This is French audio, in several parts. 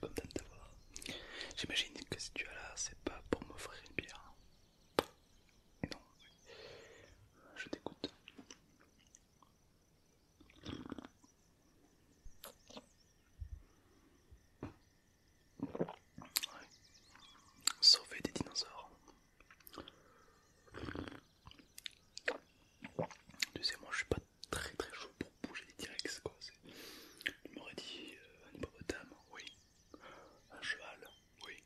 content de t'avoir. J'imagine que si tu es là, c'est pas pour m'offrir une bière. Et non, je t'écoute. Ouais. Sauver des dinosaures. Tu sais, moi je suis pas très très chaud pour bouger des T-Rex quoi. Tu m'aurais dit un hippopotame, oui. Un cheval, oui.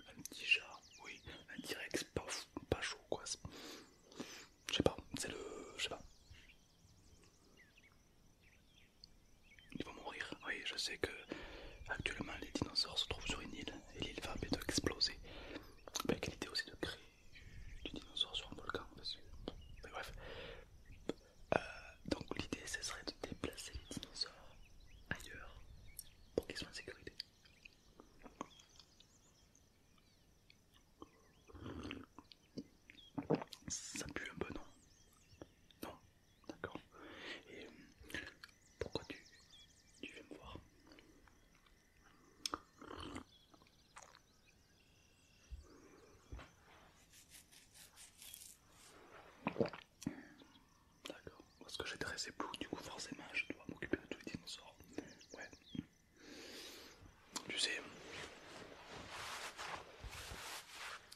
Un petit chat, oui. Un T-Rex, pas chaud quoi. Je sais pas, c'est le. Je sais pas. Ils vont mourir. Oui, je sais que actuellement les dinosaures se trouvent sur une île et l'île va bientôt exploser. Ben, quelle idée aussi de créer des dinosaures sur un volcan parce que... Mais bref. Euh, donc l'idée ce serait de déplacer les dinosaures ailleurs pour qu'ils soient en sécurité. Ça pue un peu, non? Non? D'accord. Et pourquoi tu viens me voir? D'accord. Parce que j'ai dressé Blue, du coup forcément je dois m'occuper de tous les dinosaures. Ouais. Tu sais,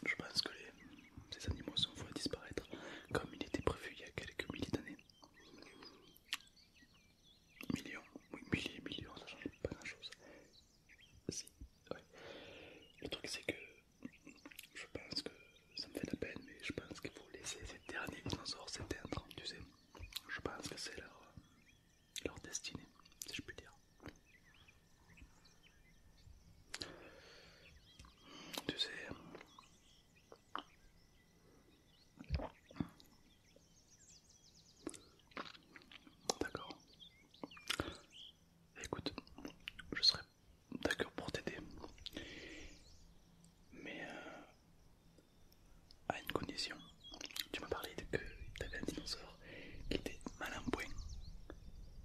je pense que ces animaux sont voués à disparaître comme il était prévu il y a quelques milliers d'années. Millions, oui, milliers, millions, ça change pas grand chose. Si, ouais. Le truc c'est que je pense que ça me fait de la peine, mais je pense qu'il faut laisser ces derniers dinosaures s'éteindre, tu sais. Je pense que c'est leur destinée, si je puis dire. Tu sais, d'accord. Écoute, je serais d'accord pour t'aider, mais à une condition. Tu m'as parlé que tu avais un dinosaure qui était mal en point.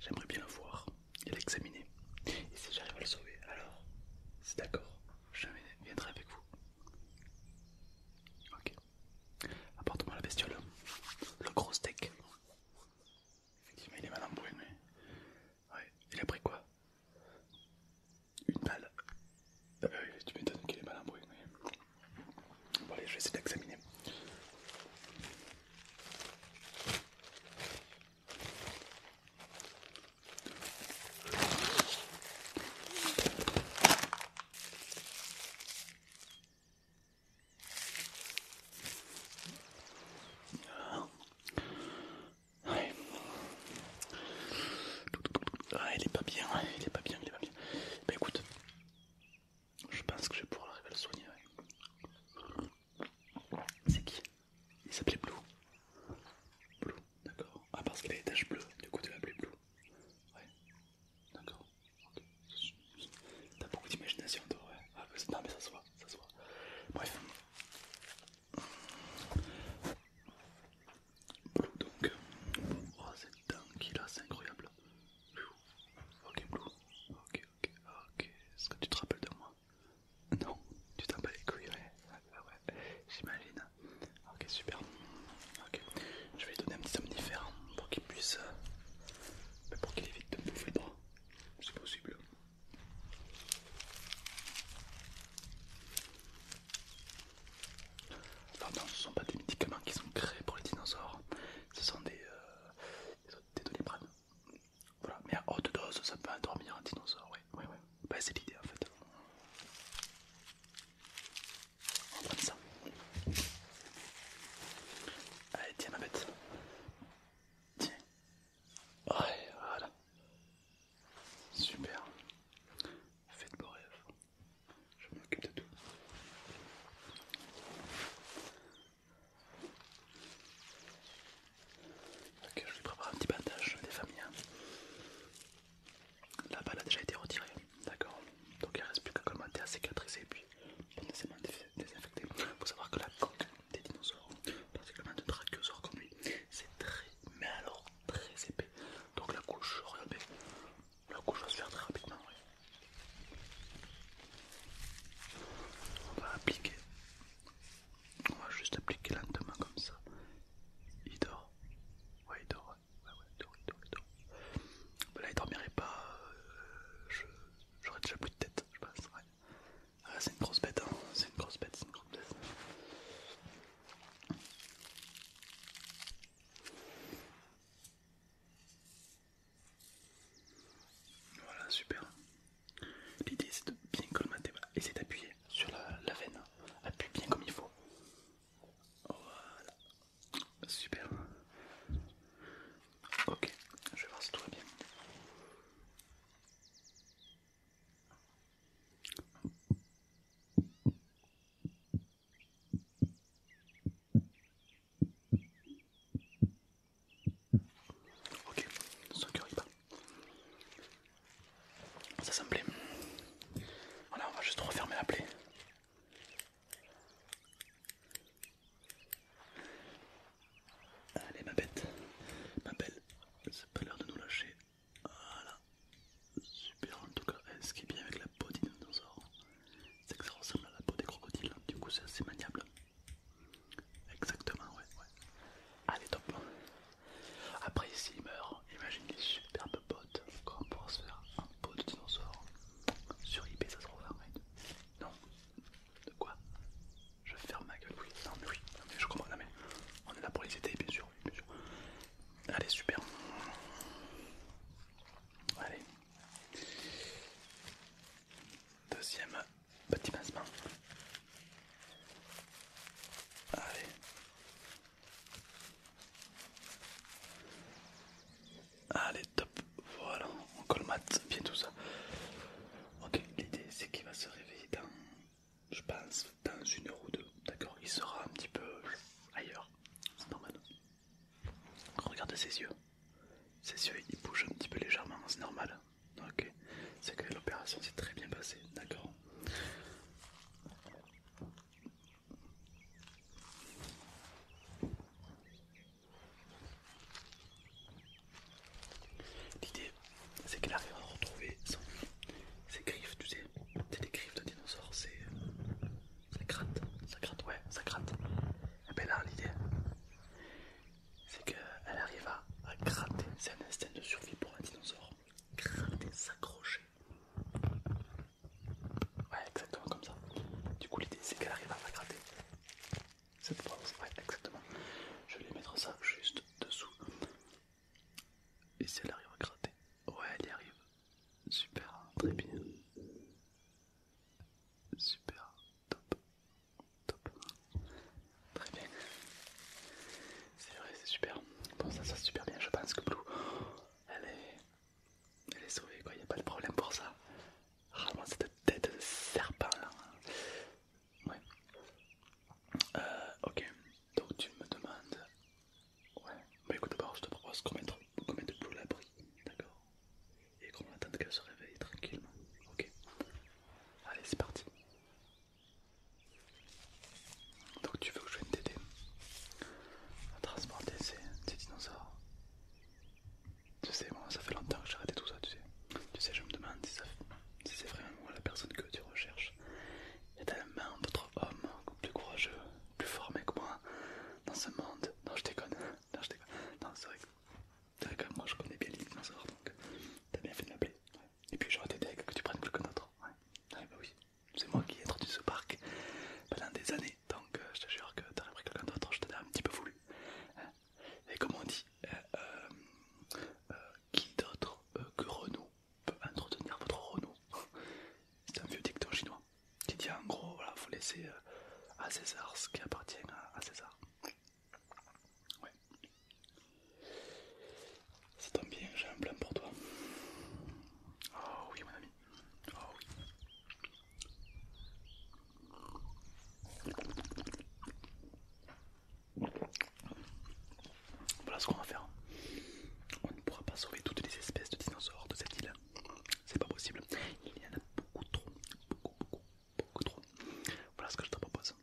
J'aimerais bien le voir et l'examiner. Et si j'arrive à le sauver, alors c'est d'accord, je viendrai avec vous. Ok. Apporte-moi la bestiole. Le gros steak. Effectivement, il est mal en point, mais. Ouais. Il a pris quoi? Une balle. Tu m'étonnes qu'il est mal en point, mais. Bon, allez, je vais essayer d'examiner. Ouais. Ah, il est pas bien, il est pas bien, il est pas bien. Bah écoute, je pense que je vais pouvoir arriver à le soigner. Ouais. C'est qui? Il s'appelait Blue. Blue, d'accord. Ah, parce qu'il a des taches bleues, du coup tu l'appelais Blue. Ouais, d'accord. Ok. T'as beaucoup d'imagination toi, ouais. Ah, bah, non mais ça se voit, ça se voit. Bref. Blue donc. Oh cette dent qu'il a, c'est incroyable. Ok Blue. deuxième petit pincement. Allez. Allez, top. Voilà, on colmate bien tout ça. Ok, l'idée c'est qu'il va se réveiller dans, je pense, dans 1 heure ou 2. D'accord, il sera un petit peu ailleurs. C'est normal. Regardez ses yeux. Ses yeux, ils bougent un petit peu légèrement, c'est normal. Ok, c'est que l'opération s'est très bien passée. D'accord. L'idée, c'est qu'il arrive à retrouver ses griffes, tu sais. C'est des griffes de dinosaure, ça gratte, ouais, ça gratte. Et ben là, l'idée, c'est qu'elle arrive à gratter. C'est un instinct de survie pour un dinosaure. Gratter, s'accrocher. Ouais, exactement comme ça. Du coup, l'idée, c'est qu'elle arrive à gratter. Cette phrase, ouais, exactement. Je vais mettre ça juste dessous. Et si elle arrive à gratter, ouais, elle y arrive. Super, très bien. Super, top, top. Très bien. C'est vrai, c'est super. Bon, ça c'est super bien. Je pense que Blue, elle est sauvée, quoi. Y a pas de problème pour ça. Rarement cette tête de serpent là. Ouais. Ok. Donc tu me demandes. Ouais. Bah écoute, d'abord, je te propose qu'on mette Blue à l'abri. D'accord. Et qu'on attende qu'elle se réveille tranquillement. Ok. Allez, c'est parti. Donc tu veux que je vienne t'aider à transporter ces dinosaures. Tu sais, moi ça fait longtemps que j'ai arrêté tout ça, tu sais. Tu sais, je me demande si c'est vraiment moi la personne que tu recherches. Il y a tellement d'autres hommes plus courageux, plus formés que moi dans ce monde. Non, je déconne. Non, je déconne. Non, c'est vrai que moi je connais bien les dinosaures, donc t'as bien fait de m'appeler. Ouais. Et puis j'aurais été deg que tu prennes quelqu'un d'autre. Ouais. Ouais, bah oui. C'est moi qui ai introduit ce parc pendant des années, donc je te jure que t'aurais pris quelqu'un d'autre, je t'en ai un petit peu voulu. Hein. Et comme on dit, qui d'autre que Renault peut entretenir votre Renault? C'est un vieux dicton chinois qui dit en gros, voilà, faut laisser à César ce qui appartient à César. Ouais, ça tombe bien, j'ai un plan pour toi. Oh oui, mon ami. Oh oui. Voilà ce qu'on va faire. On ne pourra pas sauver toutes les espèces de dinosaures de cette île. C'est pas possible. Il y en a beaucoup trop. Beaucoup, beaucoup, beaucoup trop. Voilà ce que je te propose.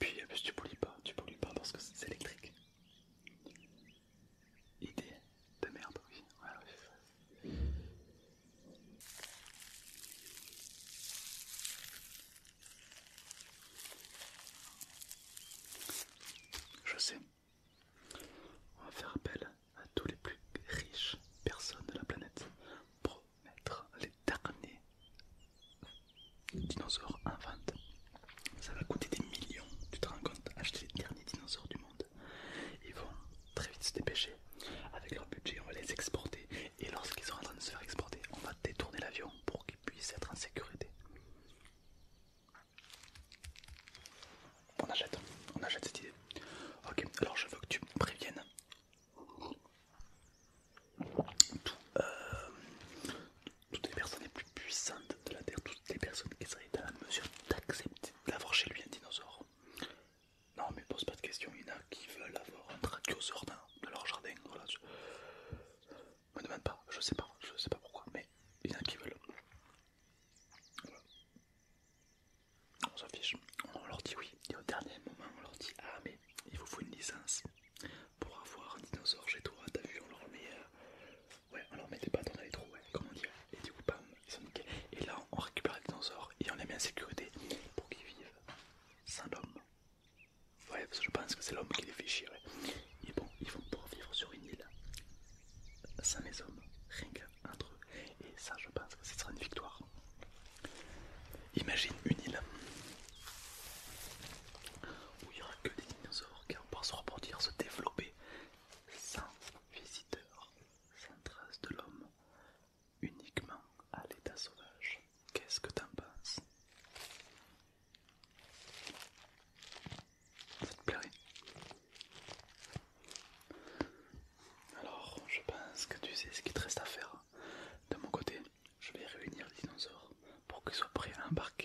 puis en plus tu pollues pas parce que c'est électrique. Idée de merde, oui. Ouais, ouais. Je sais. On va faire appel à tous les plus riches personnes de la planète pour mettre les derniers dinosaures en vente. Ça va coûter des millions, tu te rends compte, acheter les derniers dinosaures du monde. Ils vont très vite se dépêcher. Avec leur budget, on va les exporter. Et lorsqu'ils sont en train de se faire exporter, on va détourner l'avion pour qu'ils puissent être en sécurité. On achète cette idée. Ok, alors je veux que tu me préviennes toutes les personnes les plus puissantes de la Terre, toutes les personnes qui seraient dans la mesure d'accepter d'avoir chez lui un dinosaure. Non mais pose pas de questions, il y en a qui veulent avoir un brachiosaure de leur jardin, voilà. Me demande pas, je sais pas pourquoi, mais il y en a qui veulent. Voilà. On s'affiche, on leur dit oui, et au dernier moment on leur dit ah mais il vous faut une licence pour avoir un dinosaure chez toi, t'as vu, on leur met ouais, on leur met des bâtons dans les trous, ouais, comme on dit, et du coup bam, ils sont niqués. Et là on récupère les dinosaures et on les met en sécurité pour qu'ils vivent sans l'homme. Ouais, parce que je pense que c'est l'homme qui les fait chier, ouais. Et bon, ils vont pouvoir vivre sur une île sans les hommes, rien qu'entre eux. Et ça, je pense que ce sera une victoire. Imagine une île où il n'y aura que des dinosaures qui vont pouvoir se reproduire, se développer sans visiteurs, sans trace de l'homme, uniquement à l'état sauvage. Qu'est-ce que t'en penses? Ça te plairait? Alors, je pense que tu sais ce qu'il te reste à faire. De mon côté, je vais réunir les dinosaures pour qu'ils soient prêts à embarquer